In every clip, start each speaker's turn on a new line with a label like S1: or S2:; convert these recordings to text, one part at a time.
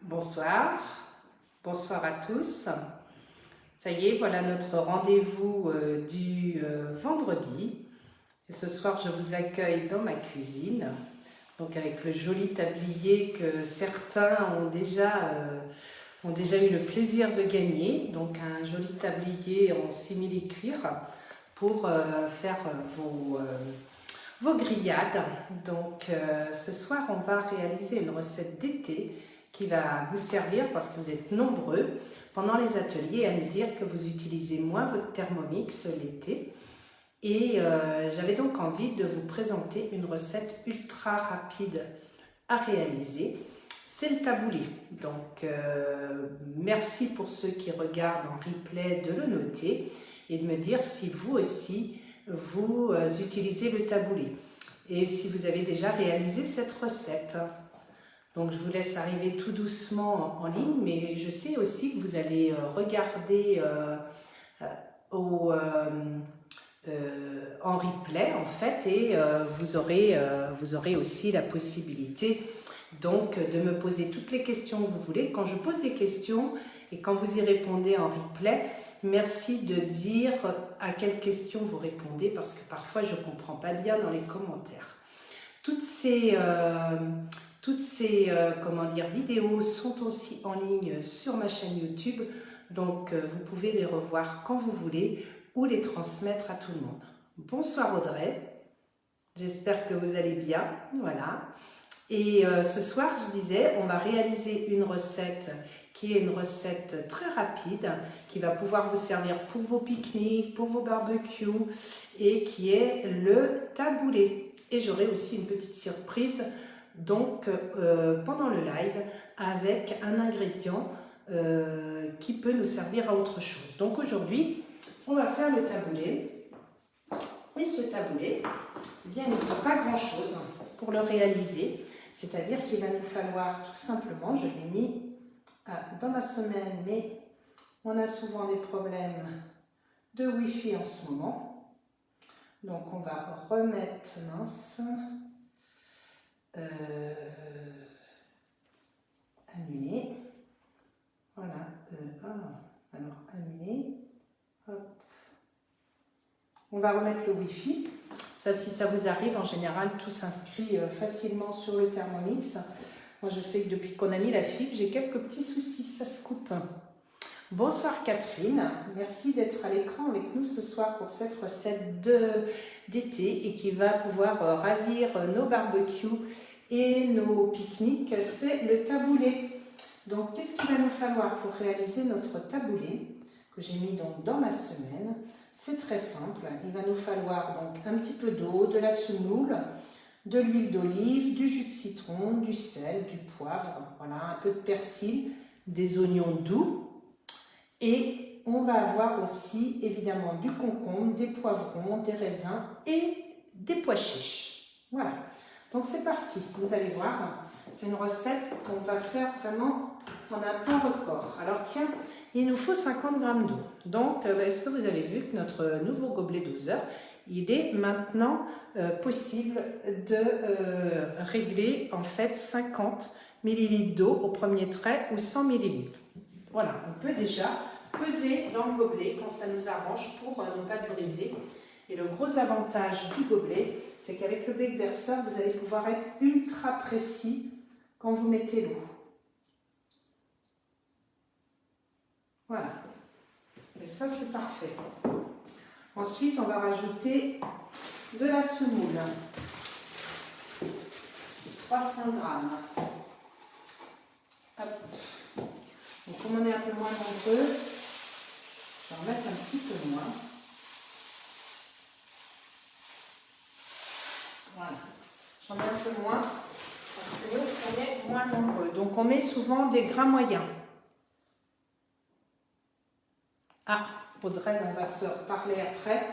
S1: Bonsoir, bonsoir à tous. Ça y est, voilà notre rendez-vous du vendredi. Et ce soir, je vous accueille dans ma cuisine, donc avec le joli tablier que certains ont déjà eu le plaisir de gagner. Donc un joli tablier en simili-cuir pour faire vos grillades. Donc ce soir, on va réaliser une recette d'été qui va vous servir parce que vous êtes nombreux pendant les ateliers à me dire que vous utilisez moins votre Thermomix l'été. Et j'avais donc envie de vous présenter une recette ultra rapide à réaliser. C'est le taboulé. Donc merci pour ceux qui regardent en replay de le noter et de me dire si vous aussi vous utilisez le taboulé et si vous avez déjà réalisé cette recette. Donc je vous laisse arriver tout doucement en ligne, mais je sais aussi que vous allez regarder en replay en fait, et vous aurez aussi la possibilité donc de me poser toutes les questions que vous voulez. Quand je pose des questions et quand vous y répondez en replay, merci de dire à quelles questions vous répondez parce que parfois je ne comprends pas bien dans les commentaires. Toutes ces vidéos sont aussi en ligne sur ma chaîne YouTube, donc vous pouvez les revoir quand vous voulez ou les transmettre à tout le monde. Bonsoir Audrey, j'espère que vous allez bien, voilà. Et ce soir, je disais, on va réaliser une recette qui est une recette très rapide, qui va pouvoir vous servir pour vos pique-niques, pour vos barbecues, et qui est le taboulé. Et j'aurai aussi une petite surprise donc pendant le live avec un ingrédient qui peut nous servir à autre chose. Donc aujourd'hui, on va faire le taboulé. Et ce taboulé, eh bien, il ne faut pas grand-chose pour le réaliser. C'est-à-dire qu'il va nous falloir tout simplement, je l'ai mis dans ma semaine, mais on a souvent des problèmes de Wi-Fi en ce moment. Donc on va remettre, mince, annuler. Voilà, alors annuler. Hop. On va remettre le Wi-Fi. Ça, si ça vous arrive, en général, tout s'inscrit facilement sur le Thermomix. Moi, je sais que depuis qu'on a mis la fibre, j'ai quelques petits soucis, ça se coupe. Bonsoir Catherine, merci d'être à l'écran avec nous ce soir pour cette recette d'été et qui va pouvoir ravir nos barbecues et nos pique-niques, c'est le taboulé. Donc, qu'est-ce qu'il va nous falloir pour réaliser notre taboulé que j'ai mis donc dans ma semaine? C'est très simple, il va nous falloir donc un petit peu d'eau, de la semoule, de l'huile d'olive, du jus de citron, du sel, du poivre, voilà, un peu de persil, des oignons doux et on va avoir aussi évidemment du concombre, des poivrons, des raisins et des pois chiches. Voilà, donc c'est parti, vous allez voir, c'est une recette qu'on va faire vraiment en un temps record. Alors tiens, il nous faut 50 g d'eau. Donc, est-ce que vous avez vu que notre nouveau gobelet doseur, il est maintenant possible de régler en fait 50 ml d'eau au premier trait ou 100 ml. Voilà, on peut déjà peser dans le gobelet quand ça nous arrange pour ne pas le briser. Et le gros avantage du gobelet, c'est qu'avec le bec verseur, vous allez pouvoir être ultra précis quand vous mettez l'eau. Voilà, et ça c'est parfait. Ensuite, on va rajouter de la semoule, 300 g. Hop. Donc, comme on est un peu moins nombreux, je vais en mettre un petit peu moins. Voilà, j'en mets un peu moins parce que nous, on est moins nombreux. Donc, on met souvent des grains moyens. Ah, Audrey, on va se reparler après.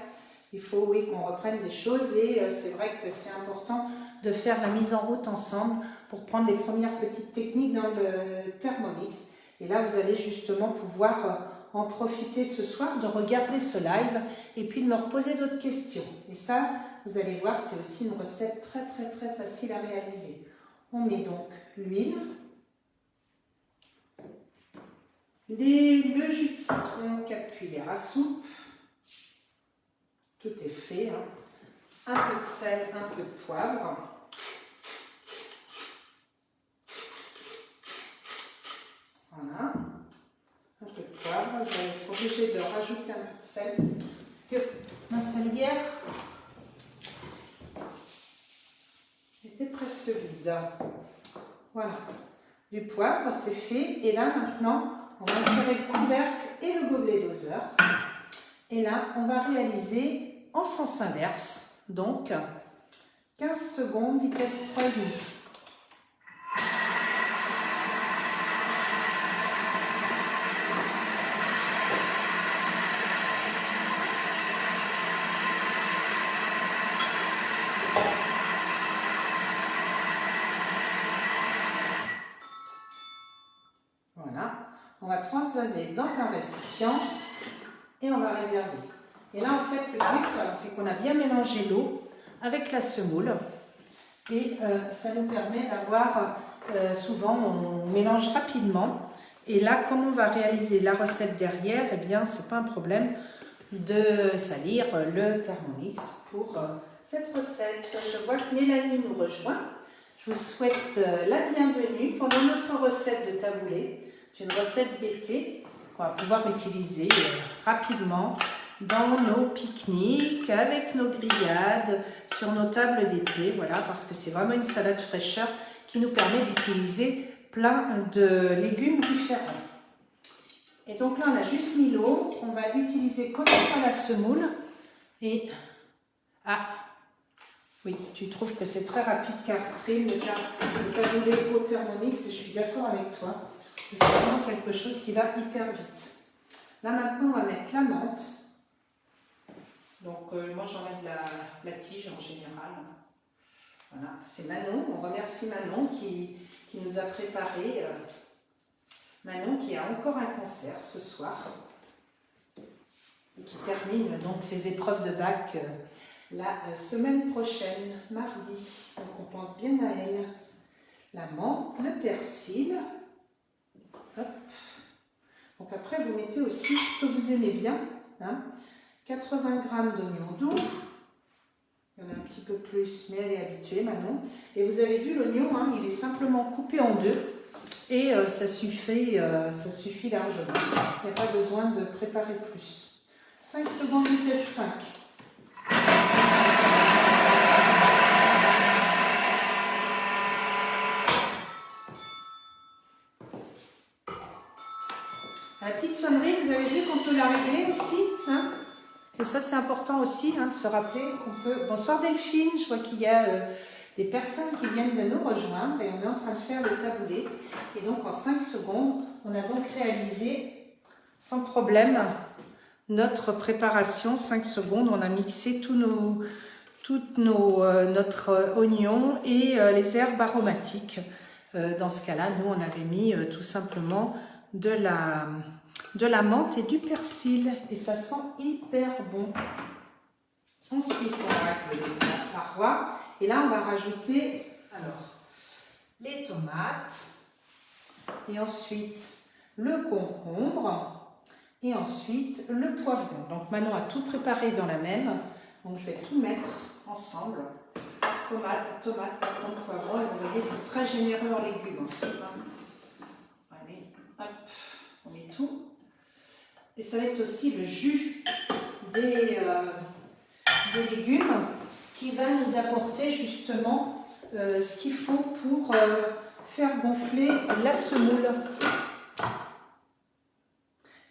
S1: Il faut, oui, qu'on reprenne des choses et c'est vrai que c'est important de faire la mise en route ensemble pour prendre les premières petites techniques dans le Thermomix. Et là, vous allez justement pouvoir en profiter ce soir, de regarder ce live et puis de me reposer d'autres questions. Et ça, vous allez voir, c'est aussi une recette très, très, très facile à réaliser. On met donc l'huile. Le jus de citron, 4 cuillères à soupe. Tout est fait. Hein. Un peu de sel, un peu de poivre. Voilà. Un peu de poivre. Je vais être obligée de rajouter un peu de sel parce que ma salière était presque vide. Voilà. Du poivre, c'est fait. Et là, maintenant, on va insérer le couvercle et le gobelet doseur. Et là, on va réaliser en sens inverse. Donc, 15 secondes, vitesse 3,5. Voilà. On va transvaser dans un récipient et on va réserver. Et là, en fait, le but, c'est qu'on a bien mélangé l'eau avec la semoule. Et ça nous permet d'avoir, souvent, on mélange rapidement. Et là, comme on va réaliser la recette derrière, eh bien, c'est pas un problème de salir le Thermomix pour cette recette. Je vois que Mélanie nous rejoint. Je vous souhaite la bienvenue pendant notre recette de taboulé. C'est une recette d'été qu'on va pouvoir utiliser rapidement dans nos pique-niques, avec nos grillades, sur nos tables d'été, voilà, parce que c'est vraiment une salade fraîcheur qui nous permet d'utiliser plein de légumes différents. Et donc là, on a juste mis l'eau, on va utiliser comme ça la semoule. Et, ah, oui, tu trouves que c'est très rapide, Catherine, le taboulé au Thermomix, et je suis d'accord avec toi. C'est vraiment quelque chose qui va hyper vite. Là, maintenant, on va mettre la menthe. Donc, moi, j'enlève la tige en général. Voilà, c'est Manon. On remercie Manon qui nous a préparé. Manon qui a encore un concert ce soir. Et qui termine donc ses épreuves de bac la semaine prochaine, mardi. Donc, on pense bien à elle. La menthe, le persil. Hop. Donc, après, vous mettez aussi ce que vous aimez bien. Hein. 80 g d'oignon doux, il y en a un petit peu plus, mais elle est habituée Manon. Et vous avez vu l'oignon, hein, il est simplement coupé en deux et ça suffit largement. Il n'y a pas besoin de préparer plus. 5 secondes, vitesse 5. La petite sonnerie, vous avez vu qu'on peut la régler aussi, hein? Et ça, c'est important aussi hein, de se rappeler qu'on peut... Bonsoir Delphine, je vois qu'il y a des personnes qui viennent de nous rejoindre et on est en train de faire le taboulé. Et donc, en 5 secondes, on a donc réalisé sans problème notre préparation. 5 secondes, on a mixé notre oignon et les herbes aromatiques. Dans ce cas-là, nous, on avait mis tout simplement de la menthe et du persil et ça sent hyper bon. Ensuite, on va régler la paroi et là, on va rajouter les tomates et ensuite le concombre et ensuite le poivron. Donc, Manon a tout préparé dans la même. Donc, je vais tout mettre ensemble. Tomate, concombre, poivron. Et vous voyez, c'est très généreux en légumes. Allez, hop, on met tout. Et ça va être aussi le jus des légumes qui va nous apporter justement ce qu'il faut pour faire gonfler la semoule.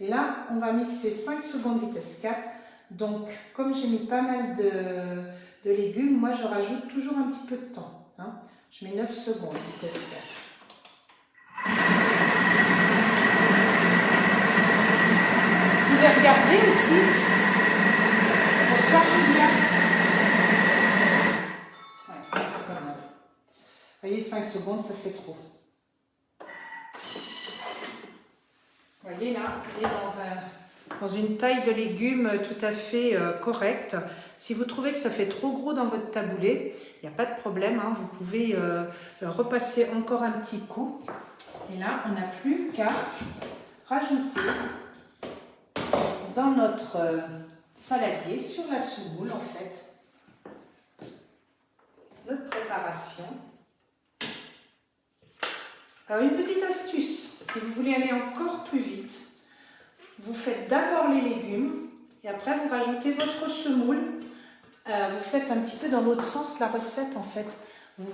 S1: Et là, on va mixer 5 secondes vitesse 4. Donc, comme j'ai mis pas mal de légumes, moi je rajoute toujours un petit peu de temps. Hein. Je mets 9 secondes vitesse 4. Vous pouvez regarder aussi. Bonsoir Julia. Ouais, c'est pas mal. Vous voyez, 5 secondes, ça fait trop. Vous voyez là, on est dans une taille de légumes tout à fait correcte. Si vous trouvez que ça fait trop gros dans votre taboulé, il n'y a pas de problème. Hein, vous pouvez repasser encore un petit coup. Et là, on n'a plus qu'à rajouter dans notre saladier, sur la semoule en fait, notre préparation. Alors une petite astuce, si vous voulez aller encore plus vite, vous faites d'abord les légumes et après vous rajoutez votre semoule. Vous faites un petit peu dans l'autre sens la recette en fait. Vous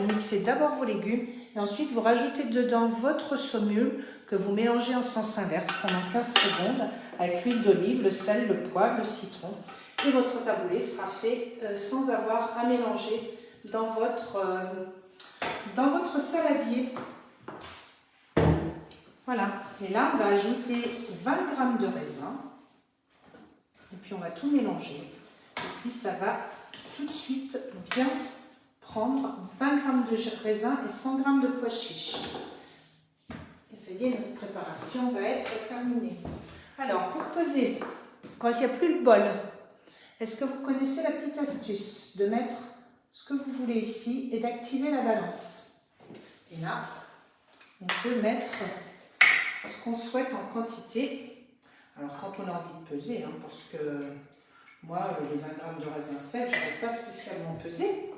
S1: mixez d'abord vos légumes et ensuite vous rajoutez dedans votre semoule que vous mélangez en sens inverse pendant 15 secondes avec l'huile d'olive, le sel, le poivre, le citron. Et votre taboulé sera fait sans avoir à mélanger dans votre saladier. Voilà. Et là, on va ajouter 20 g de raisin. Et puis, on va tout mélanger. Et puis, ça va tout de suite bien prendre 20 g de raisin et 100 g de pois chiches. Et ça y est, notre préparation va être terminée. Alors, pour peser, quand il n'y a plus le bol, est-ce que vous connaissez la petite astuce de mettre ce que vous voulez ici et d'activer la balance? Et là, on peut mettre ce qu'on souhaite en quantité. Alors, quand on a envie de peser, hein, parce que moi, les 20 g de raisin sec, je n'aurais pas spécialement pesé.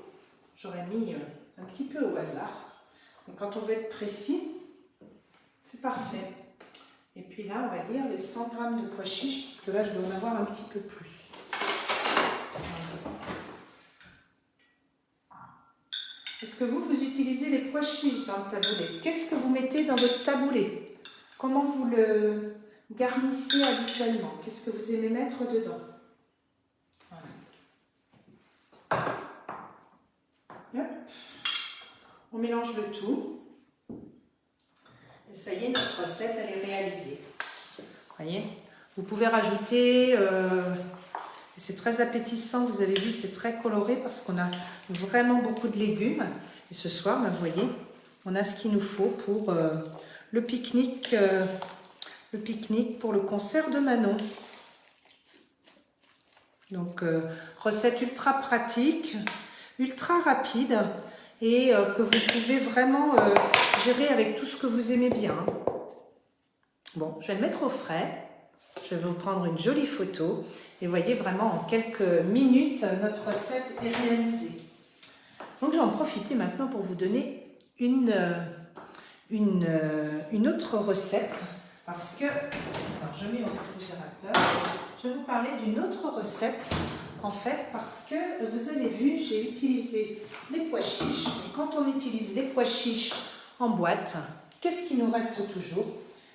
S1: J'aurais mis un petit peu au hasard. Mais quand on veut être précis, c'est parfait. Et puis là, on va dire les 100 g de pois chiches, parce que là, je vais en avoir un petit peu plus. Est-ce que vous utilisez les pois chiches dans le taboulé? Qu'est-ce que vous mettez dans votre taboulé? Comment vous le garnissez habituellement? Qu'est-ce que vous aimez mettre dedans? Voilà. Hop. On mélange le tout. Et ça y est, notre recette, elle est réalisée. Voyez, vous pouvez rajouter, c'est très appétissant, vous avez vu, c'est très coloré parce qu'on a vraiment beaucoup de légumes. Et ce soir, vous voyez, on a ce qu'il nous faut pour le pique-nique pour le concert de Manon. Donc, recette ultra pratique, ultra rapide et que vous pouvez vraiment gérer avec tout ce que vous aimez bien. Bon, je vais le mettre au frais. Je vais vous prendre une jolie photo. Et voyez vraiment en quelques minutes, notre recette est réalisée. Donc, je vais en profiter maintenant pour vous donner une autre recette. Parce que, alors je mets au réfrigérateur, je vais vous parler d'une autre recette. En fait, parce que vous avez vu, j'ai utilisé les pois chiches. Et quand on utilise les pois chiches en boîte, qu'est-ce qui nous reste toujours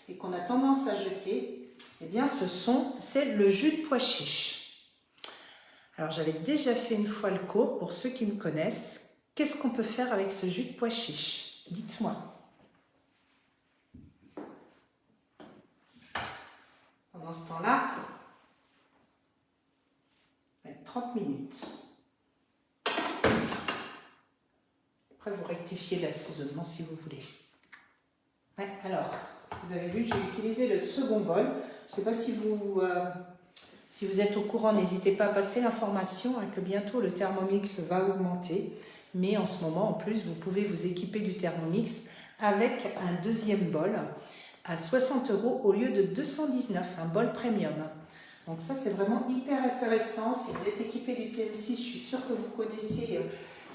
S1: et qu'on a tendance à jeter? Eh bien, c'est le jus de pois chiche. Alors, j'avais déjà fait une fois le cours, pour ceux qui me connaissent. Qu'est-ce qu'on peut faire avec ce jus de pois chiche? Dites-moi. Pendant ce temps-là, 30 minutes. Après, vous rectifiez l'assaisonnement si vous voulez. Ouais, alors, vous avez vu, j'ai utilisé le second bol. Je ne sais pas si vous êtes au courant, n'hésitez pas à passer l'information que bientôt le Thermomix va augmenter. Mais en ce moment, en plus, vous pouvez vous équiper du Thermomix avec un deuxième bol à 60 € au lieu de 219, un bol premium. Donc ça, c'est vraiment hyper intéressant. Si vous êtes équipé du TM6, je suis sûre que vous connaissez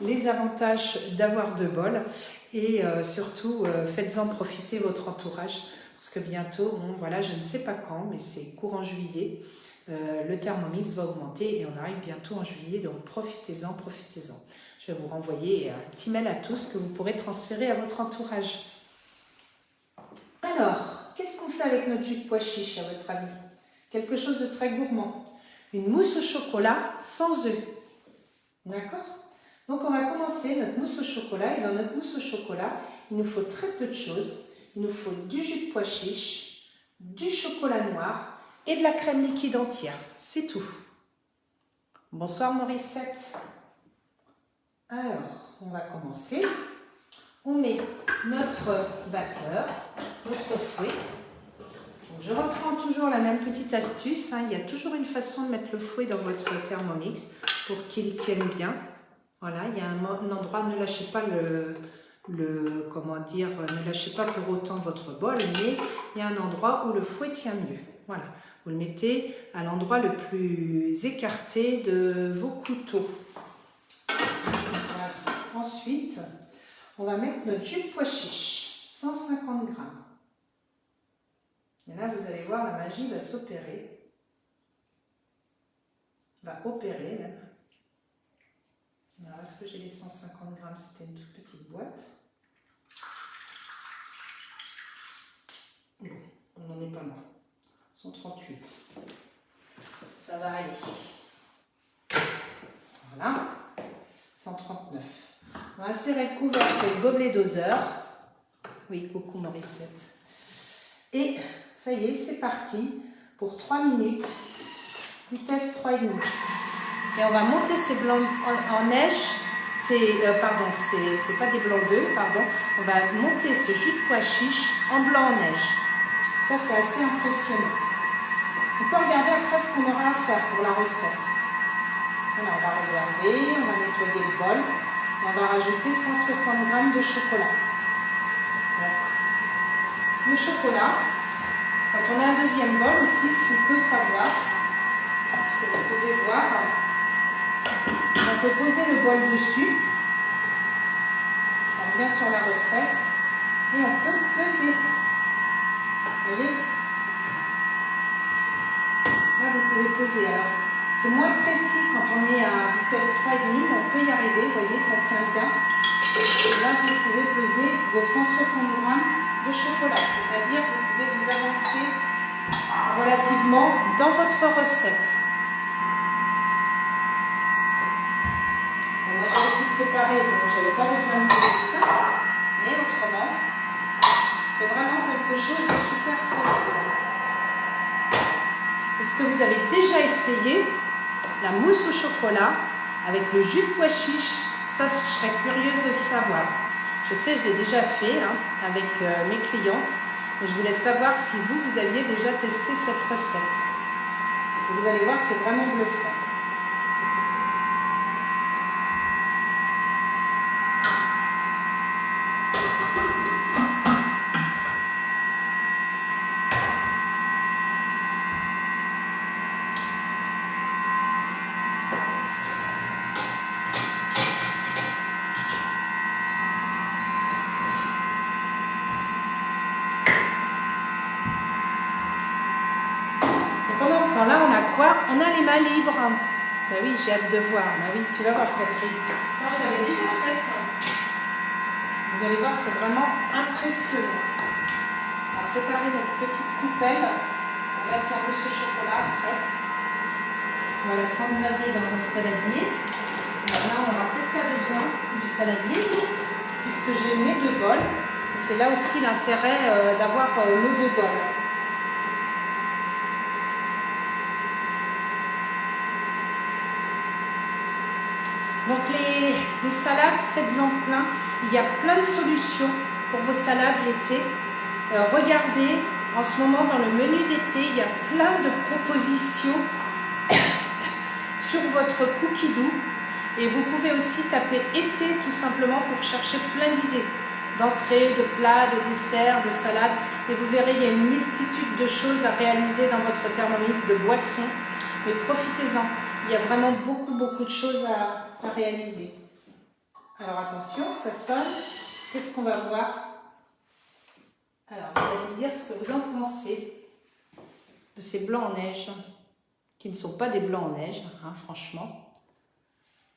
S1: les avantages d'avoir deux bols. Et surtout, faites-en profiter votre entourage. Parce que bientôt, bon, voilà, je ne sais pas quand, mais c'est courant juillet, le Thermomix va augmenter et on arrive bientôt en juillet. Donc profitez-en, profitez-en. Je vais vous renvoyer un petit mail à tous que vous pourrez transférer à votre entourage. Alors, qu'est-ce qu'on fait avec notre jus de pois chiche, à votre avis? Quelque chose de très gourmand. Une mousse au chocolat sans œufs. D'accord? Donc, on va commencer notre mousse au chocolat. Et dans notre mousse au chocolat, il nous faut très peu de choses. Il nous faut du jus de pois chiche, du chocolat noir et de la crème liquide entière. C'est tout. Bonsoir Morissette. Alors, on va commencer. On met notre batteur, notre fouet. Donc, je reprends toujours la même petite astuce. Il y a toujours une façon de mettre le fouet dans votre Thermomix pour qu'il tienne bien. Voilà, il y a un endroit, ne lâchez pas comment dire, ne lâchez pas pour autant votre bol, mais il y a un endroit où le fouet tient mieux. Voilà, vous le mettez à l'endroit le plus écarté de vos couteaux. Voilà. Ensuite, on va mettre notre jus de pois chiche, 150 g. Et là, vous allez voir, la magie va s'opérer. Va opérer même. Alors, est-ce que j'ai les 150 g? C'était une toute petite boîte. Bon, on n'en est pas loin. 138. Ça va aller. Voilà. 139. On va insérer le couvercle et le gobelet doseur. Oui, coucou Morissette. Et ça y est, c'est parti pour 3 minutes. Vitesse 3,5. Et on va monter ces blancs en neige. Pardon, c'est pas des blancs d'œufs, pardon. On va monter ce jus de pois chiche en blanc en neige. Ça, c'est assez impressionnant. On peut regarder après ce qu'on aura à faire pour la recette. Voilà, on va réserver, on va nettoyer le bol. Et on va rajouter 160 g de chocolat. Donc, le chocolat, quand on a un deuxième bol aussi, ce qu'on peut savoir, ce que vous pouvez voir, on peut poser le bol dessus. On revient sur la recette et on peut peser. Vous voyez? Là, vous pouvez peser. Alors, c'est moins précis quand on est à vitesse 3,5, mais on peut y arriver. Vous voyez, ça tient bien. Et là, vous pouvez peser vos 160 g de chocolat. C'est-à-dire que vous pouvez vous avancer relativement dans votre recette. Moi, j'avais tout préparé, donc je n'avais pas besoin de faire ça. Mais autrement, c'est vraiment quelque chose de super facile. Est-ce que vous avez déjà essayé la mousse au chocolat avec le jus de pois chiche? Ça, je serais curieuse de le savoir. Je sais, je l'ai déjà fait avec mes clientes, mais je voulais savoir si vous aviez déjà testé cette recette. Et vous allez voir, c'est vraiment bluffant. Pendant ce temps-là, on a quoi? On a les mains libres. Ben oui, j'ai hâte de voir. Ben oui, tu vas voir, Catherine. Moi, je l'avais déjà faite. Vous allez voir, c'est vraiment impressionnant. On va préparer notre petite coupelle. On va mettre la mousse au chocolat après. On va la transvaser dans un saladier. Alors là, on n'aura peut-être pas besoin du saladier, puisque j'ai mes 2 bols. C'est là aussi l'intérêt d'avoir nos 2 bols. Donc les salades, faites-en plein. Il y a plein de solutions pour vos salades l'été. Regardez, en ce moment dans le menu d'été, il y a plein de propositions sur votre Cookidoo. Et vous pouvez aussi taper été tout simplement pour chercher plein d'idées d'entrées, de plats, de desserts, de salades. Et vous verrez, il y a une multitude de choses à réaliser dans votre Thermomix, de boissons. Mais profitez-en. Il y a vraiment beaucoup de choses à réaliser. Alors attention, ça sonne. Qu'est-ce qu'on va voir? Alors, vous allez me dire ce que vous en pensez de ces blancs en neige, qui ne sont pas des blancs en neige, franchement.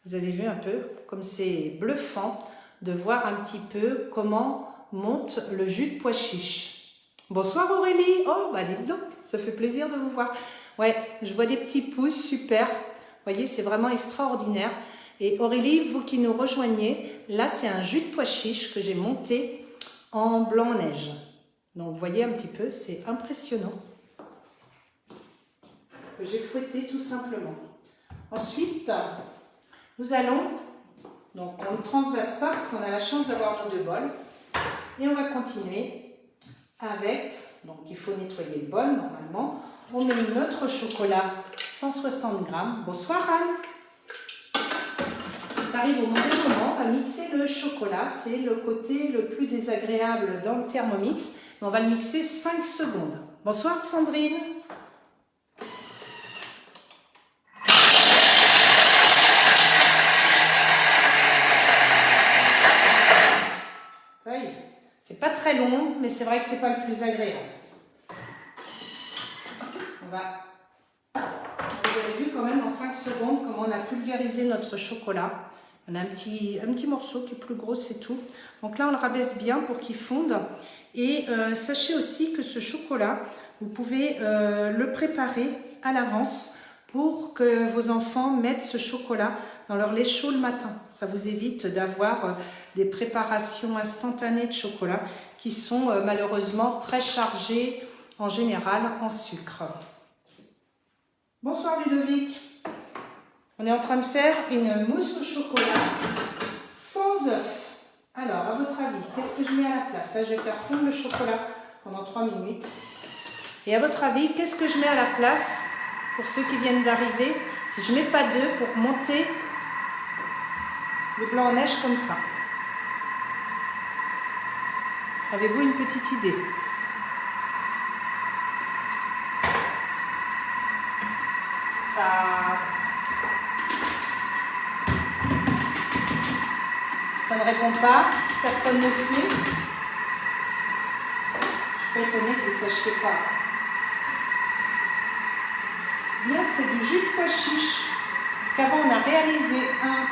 S1: Vous avez vu un peu comme c'est bluffant de voir un petit peu comment monte le jus de pois chiche. Bonsoir Aurélie. Oh, bah dites donc, ça fait plaisir de vous voir. Ouais, je vois des petits pouces, super. Vous voyez, c'est vraiment extraordinaire. Et Aurélie, vous qui nous rejoignez, là, c'est un jus de pois chiche que j'ai monté en blanc neige. Donc, vous voyez un petit peu, c'est impressionnant. Que j'ai fouetté tout simplement. Ensuite, nous allons, donc on ne transvase pas parce qu'on a la chance d'avoir nos 2 bols. Et on va continuer avec, donc il faut nettoyer le bol normalement. On met notre chocolat, 160 g. Bonsoir Anne. on arrive au mauvais moment, on va mixer le chocolat. C'est le côté le plus désagréable dans le Thermomix. On va le mixer 5 secondes. Bonsoir Sandrine. Ça y est, c'est pas très long, mais c'est vrai que c'est pas le plus agréable. On va... Vous avez vu quand même en 5 secondes comment on a pulvérisé notre chocolat. On a un petit morceau qui est plus gros, c'est tout. Donc là, on le rabaisse bien pour qu'il fonde. Et sachez aussi que ce chocolat, vous pouvez le préparer à l'avance pour que vos enfants mettent ce chocolat dans leur lait chaud le matin. Ça vous évite d'avoir des préparations instantanées de chocolat qui sont malheureusement très chargées en général en sucre. Bonsoir Ludovic. On est en train de faire une mousse au chocolat sans œufs. Alors, à votre avis, qu'est-ce que je mets à la place? Là, je vais faire fondre le chocolat pendant 3 minutes. Et à votre avis, qu'est-ce que je mets à la place pour ceux qui viennent d'arriver si je ne mets pas d'œufs pour monter le blanc en neige comme ça? Avez-vous une petite idée? Ça ne répond pas, personne ne sait. Je suis pas étonnée que vous ne sachiez pas. Bien, c'est du jus de pois chiche. Parce qu'avant, on a réalisé un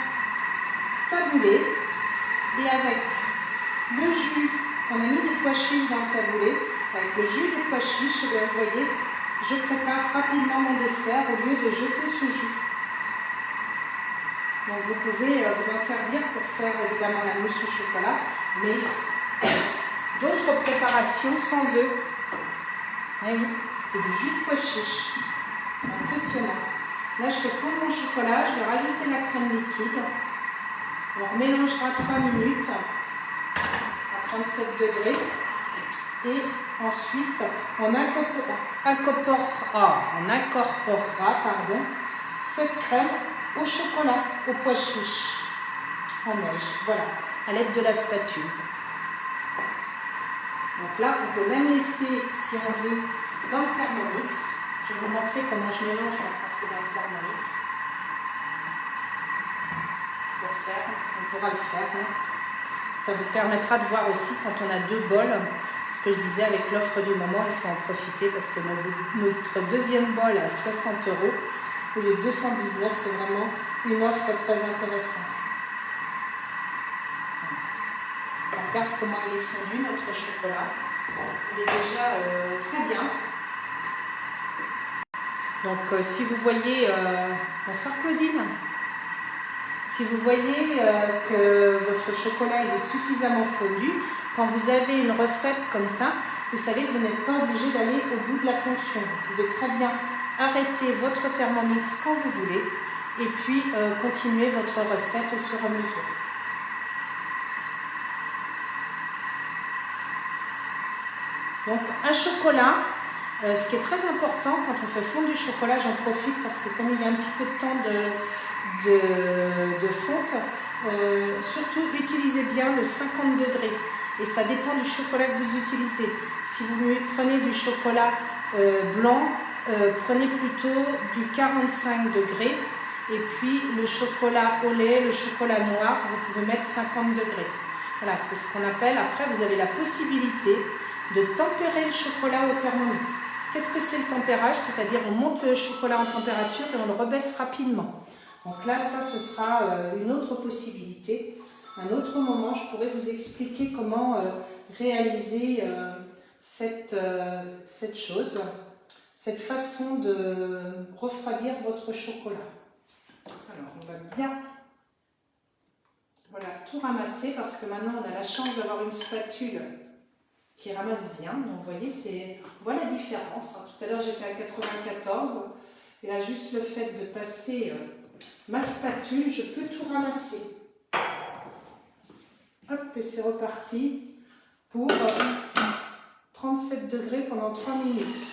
S1: taboulé. Et avec le jus, on a mis des pois chiches dans le taboulé. Avec le jus des pois chiches, et bien, vous voyez, je prépare rapidement mon dessert au lieu de jeter ce jus. Donc vous pouvez vous en servir pour faire évidemment la mousse au chocolat, mais d'autres préparations sans œufs. Eh oui, c'est du jus de pois chiche. Impressionnant. Là, je fais fondre mon chocolat, je vais rajouter la crème liquide. On remélangera 3 minutes à 37 degrés. Et ensuite, on incorporera cette crème au chocolat, au pois chiche, en neige, voilà, à l'aide de la spatule. Donc là, on peut même laisser, si on veut, dans le Thermomix. Je vais vous montrer comment je mélange, on va passer dans le Thermomix. Pour faire, on pourra le faire. Hein. Ça vous permettra de voir aussi quand on a 2 bols. C'est ce que je disais avec l'offre du moment, il faut en profiter parce que notre deuxième bol à 60 € au lieu de 219, c'est vraiment une offre très intéressante. On regarde comment il est fondu, notre chocolat. Il est déjà très bien. Donc si vous voyez... bonsoir Claudine. Si vous voyez que votre chocolat il est suffisamment fondu, quand vous avez une recette comme ça, vous savez que vous n'êtes pas obligé d'aller au bout de la fonction. Vous pouvez très bien arrêter votre Thermomix quand vous voulez et puis continuer votre recette au fur et à mesure. Donc un chocolat, ce qui est très important quand on fait fondre du chocolat, j'en profite parce que comme il y a un petit peu de temps de fonte, surtout utilisez bien le 50 degrés et ça dépend du chocolat que vous utilisez. Si vous prenez du chocolat blanc, prenez plutôt du 45 degrés et puis le chocolat au lait, le chocolat noir, vous pouvez mettre 50 degrés. Voilà, c'est ce qu'on appelle, après vous avez la possibilité de tempérer le chocolat au Thermomix. Qu'est-ce que c'est le tempérage? C'est-à-dire on monte le chocolat en température et on le rebaisse rapidement. Donc là, ça, ce sera une autre possibilité. Un autre moment, je pourrais vous expliquer comment réaliser cette chose, cette façon de refroidir votre chocolat. Alors, on va bien tout ramasser parce que maintenant, on a la chance d'avoir une spatule qui ramasse bien. Donc, vous voyez, on voit la différence. Tout à l'heure, j'étais à 94. Et là, juste le fait de passer ma spatule, je peux tout ramasser. Hop, et c'est reparti pour 37 degrés pendant 3 minutes.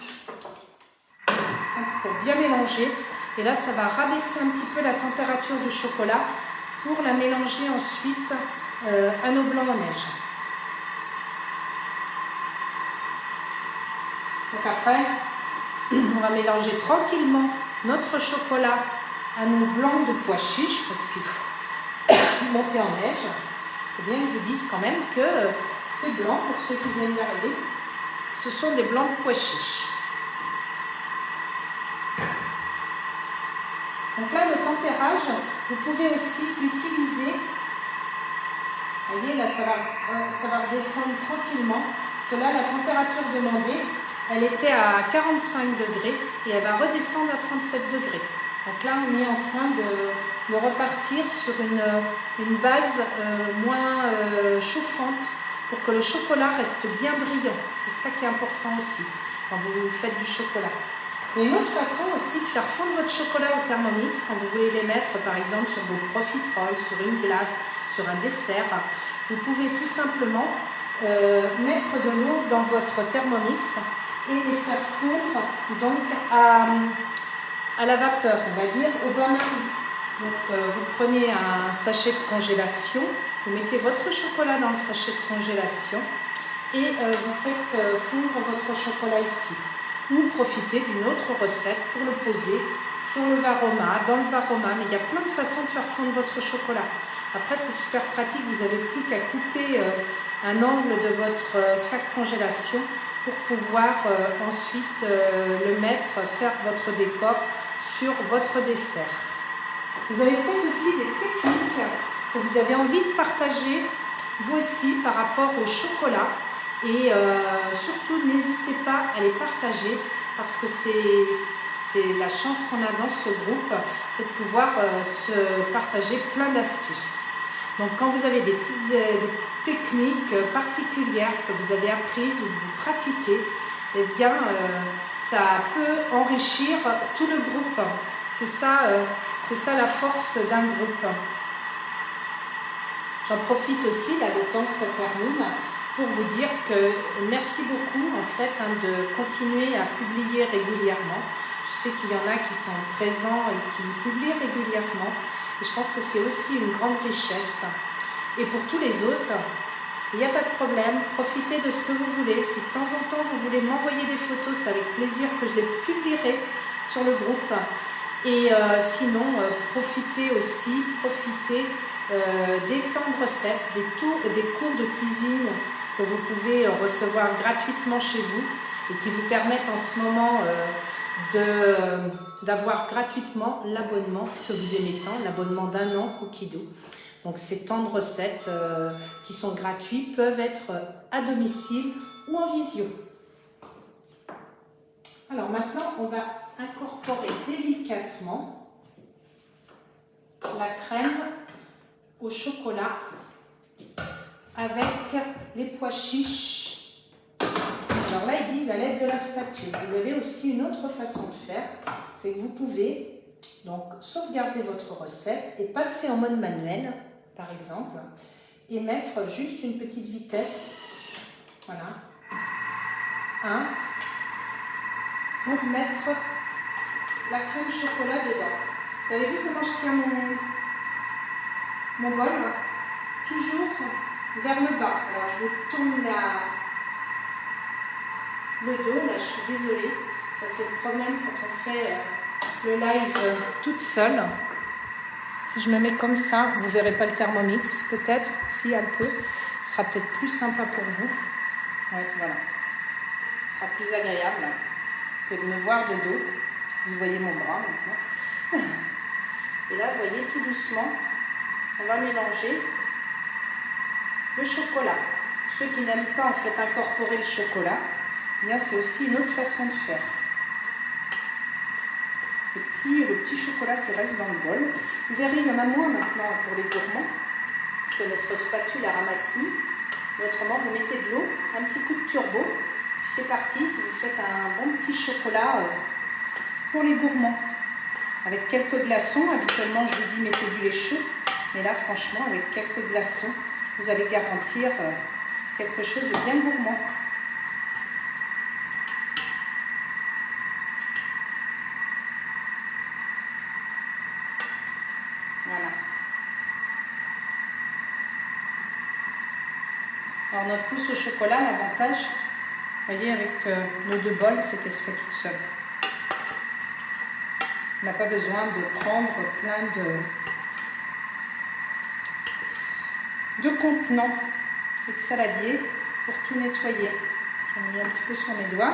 S1: Pour bien mélanger. Et là, ça va rabaisser un petit peu la température du chocolat pour la mélanger ensuite à nos blancs en neige. Donc après, on va mélanger tranquillement notre chocolat à nos blancs de pois chiches, parce qu'il faut monter en neige. Il faut bien que je vous dise quand même que ces blancs, pour ceux qui viennent d'arriver, ce sont des blancs de pois chiches. Donc là, le tempérage, vous pouvez aussi utiliser, vous voyez, là, ça va redescendre tranquillement, parce que là, la température demandée, elle était à 45 degrés et elle va redescendre à 37 degrés. Donc là, on est en train de repartir sur une base moins chauffante pour que le chocolat reste bien brillant. C'est ça qui est important aussi quand vous faites du chocolat. Il y a une autre façon aussi de faire fondre votre chocolat au Thermomix quand vous voulez les mettre par exemple sur vos profiteroles, sur une glace, sur un dessert. Vous pouvez tout simplement mettre de l'eau dans votre Thermomix et les faire fondre donc à la vapeur, on va dire au bain-marie. Donc vous prenez un sachet de congélation, vous mettez votre chocolat dans le sachet de congélation et vous faites fondre votre chocolat ici. Ou profitez d'une autre recette pour le poser sur le Varoma, dans le Varoma, mais il y a plein de façons de faire fondre votre chocolat. Après c'est super pratique, vous n'avez plus qu'à couper un angle de votre sac congélation pour pouvoir ensuite le mettre, faire votre décor sur votre dessert. Vous avez peut-être aussi des techniques que vous avez envie de partager, vous aussi, par rapport au chocolat. Et surtout, n'hésitez pas à les partager parce que c'est la chance qu'on a dans ce groupe, c'est de pouvoir se partager plein d'astuces. Donc quand vous avez des petites techniques particulières que vous avez apprises ou que vous pratiquez, eh bien ça peut enrichir tout le groupe. C'est ça la force d'un groupe. J'en profite aussi, là, le temps que ça termine, pour vous dire que merci beaucoup en fait de continuer à publier régulièrement. Je sais qu'il y en a qui sont présents et qui publient régulièrement. Et je pense que c'est aussi une grande richesse. Et pour tous les autres, il n'y a pas de problème. Profitez de ce que vous voulez. Si de temps en temps vous voulez m'envoyer des photos, c'est avec plaisir que je les publierai sur le groupe. Et sinon, profitez des temps de recettes, des cours de cuisine que vous pouvez recevoir gratuitement chez vous et qui vous permettent en ce moment d'avoir gratuitement l'abonnement que vous aimez tant, l'abonnement d'1 an au Kido. Donc ces temps de recettes qui sont gratuits peuvent être à domicile ou en visio. Alors maintenant, on va incorporer délicatement la crème au chocolat avec les pois chiches. Alors là, ils disent à l'aide de la spatule. Vous avez aussi une autre façon de faire, c'est que vous pouvez donc sauvegarder votre recette et passer en mode manuel, par exemple, et mettre juste une petite vitesse, voilà, 1, pour mettre la crème chocolat dedans. Vous avez vu comment je tiens mon bol, toujours vers le bas. Alors je vous tourne le dos, là je suis désolée, ça c'est le problème quand on fait le live toute seule. Si je me mets comme ça, vous ne verrez pas le Thermomix, peut-être, si un peu, ce sera peut-être plus sympa pour vous. Oui, voilà. Ce sera plus agréable que de me voir de dos. Vous voyez mon bras maintenant. Et là, vous voyez, tout doucement, on va mélanger le chocolat. Ceux qui n'aiment pas en fait incorporer le chocolat, eh bien c'est aussi une autre façon de faire. Et puis le petit chocolat qui reste dans le bol. Vous verrez, il y en a moins maintenant pour les gourmands, parce que notre spatule a ramasse mis. Mais autrement, vous mettez de l'eau, un petit coup de turbo, puis c'est parti. Vous faites un bon petit chocolat pour les gourmands. Avec quelques glaçons, habituellement je vous dis mettez du lait chaud, mais là franchement avec quelques glaçons, vous allez garantir quelque chose de bien gourmand. Voilà. Alors notre mousse au chocolat, l'avantage, vous voyez, avec nos 2 bols, c'est qu'elle se fait toute seule. On n'a pas besoin de prendre plein de contenants et de saladiers pour tout nettoyer. J'en ai mis un petit peu sur mes doigts.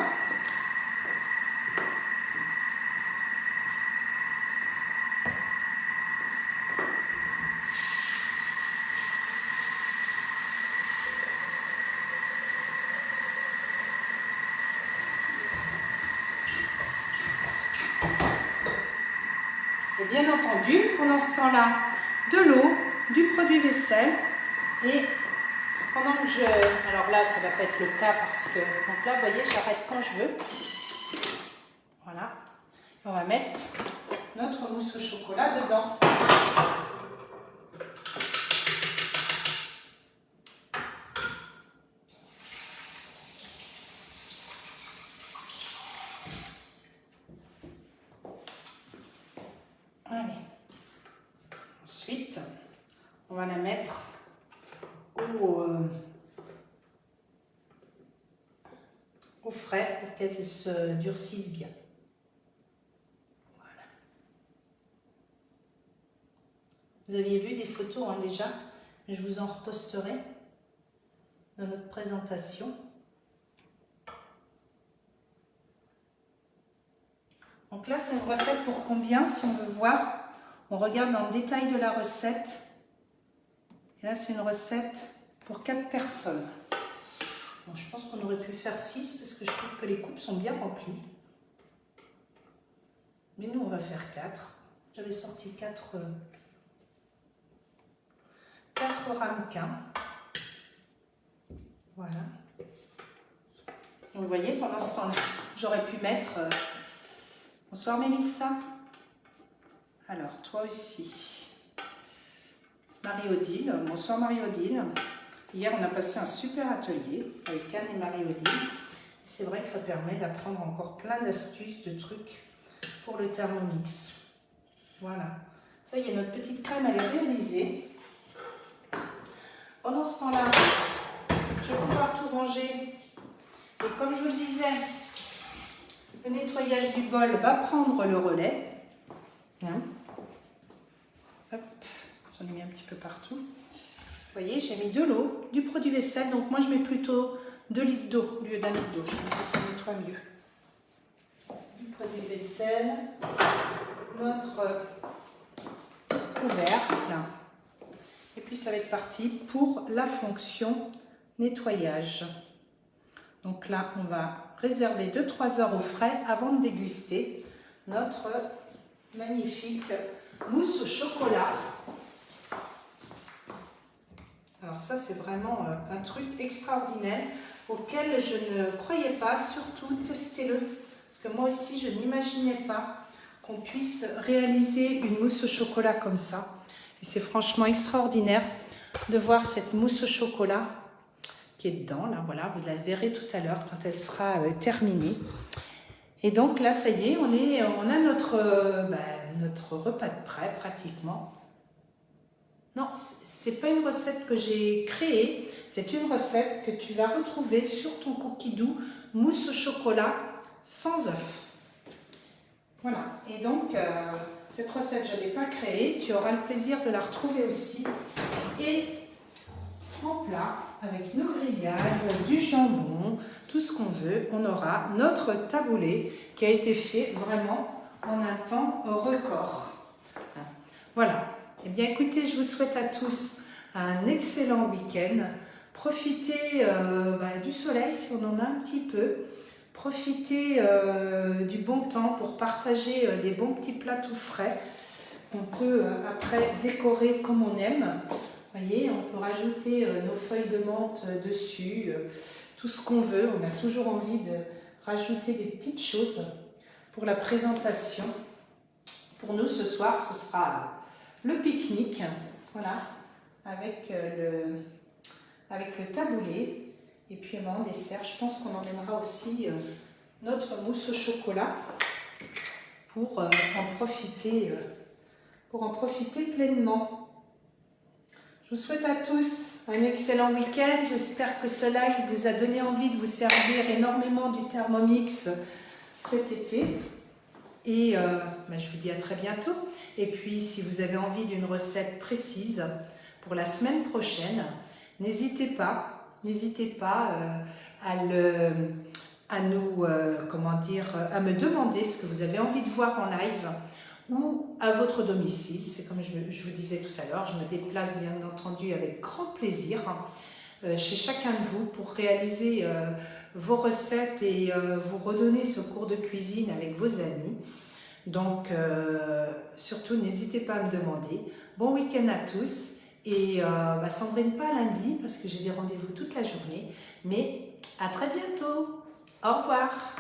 S1: Et bien entendu, pendant ce temps-là, de l'eau, du produit vaisselle et pendant que je... Alors là, ça ne va pas être le cas parce que... Donc là, vous voyez, j'arrête quand je veux. Voilà. On va mettre notre mousse au chocolat dedans. Allez. Ensuite, on va la mettre au frais pour qu'elle se durcisse bien. Voilà. Vous aviez vu des photos déjà, mais je vous en reposterai dans notre présentation. Donc là, c'est une recette pour combien, si on veut voir? On regarde dans le détail de la recette. Et là, c'est une recette pour 4 personnes. Bon, je pense qu'on aurait pu faire 6 parce que je trouve que les coupes sont bien remplies. Mais nous, on va faire 4. J'avais sorti 4 ramequins. Voilà. Donc, vous voyez, pendant ce temps-là, j'aurais pu mettre... Bonsoir Mélissa. Alors, toi aussi. Marie-Odile. Bonsoir Marie-Odile. Hier, on a passé un super atelier avec Anne et Marie-Odile. C'est vrai que ça permet d'apprendre encore plein d'astuces, de trucs pour le Thermomix. Voilà. Ça y est, notre petite crème, elle est réalisée. Pendant ce temps-là, je vais pouvoir tout ranger. Et comme je vous le disais, le nettoyage du bol va prendre le relais. Hein? Hop, j'en ai mis un petit peu partout. Vous voyez, j'ai mis de l'eau, du produit vaisselle. Donc moi, je mets plutôt 2 litres d'eau au lieu d'1 litre d'eau. Je trouve que ça nettoie mieux. Du produit vaisselle. Notre couvercle. Là. Et puis, ça va être parti pour la fonction nettoyage. Donc là, on va réserver 2-3 heures au frais avant de déguster notre magnifique mousse au chocolat. Alors ça, c'est vraiment un truc extraordinaire auquel je ne croyais pas. Surtout, testez-le. Parce que moi aussi, je n'imaginais pas qu'on puisse réaliser une mousse au chocolat comme ça. Et c'est franchement extraordinaire de voir cette mousse au chocolat qui est dedans. Là, voilà, vous la verrez tout à l'heure quand elle sera terminée. Et donc là, ça y est, on a notre repas de prêt pratiquement. Non, c'est pas une recette que j'ai créée, c'est une recette que tu vas retrouver sur ton cookie doux mousse au chocolat sans œuf. Voilà, et donc cette recette, je ne l'ai pas créée, tu auras le plaisir de la retrouver aussi. Et en plat, avec nos grillades, du jambon, tout ce qu'on veut, on aura notre taboulé qui a été fait vraiment en un temps record. Voilà. Eh bien, écoutez, je vous souhaite à tous un excellent week-end. Profitez du soleil si on en a un petit peu. Profitez du bon temps pour partager des bons petits plats tout frais qu'on peut après décorer comme on aime. Vous voyez, on peut rajouter nos feuilles de menthe dessus, tout ce qu'on veut. On a toujours envie de rajouter des petites choses pour la présentation. Pour nous, ce soir, ce sera le pique-nique, voilà, avec le taboulé. Et puis en dessert, je pense qu'on emmènera aussi notre mousse au chocolat pour en profiter pleinement. Je vous souhaite à tous un excellent week-end. J'espère que ce live vous a donné envie de vous servir énormément du Thermomix cet été. Et je vous dis à très bientôt. Et puis, si vous avez envie d'une recette précise pour la semaine prochaine, n'hésitez pas à me demander ce que vous avez envie de voir en live ou à votre domicile. C'est comme je vous disais tout à l'heure, je me déplace bien entendu avec grand plaisir chez chacun de vous pour réaliser vos recettes et vous redonner ce cours de cuisine avec vos amis. Donc, surtout, n'hésitez pas à me demander. Bon week-end à tous. Et Sandrine, pas lundi, parce que j'ai des rendez-vous toute la journée. Mais à très bientôt. Au revoir.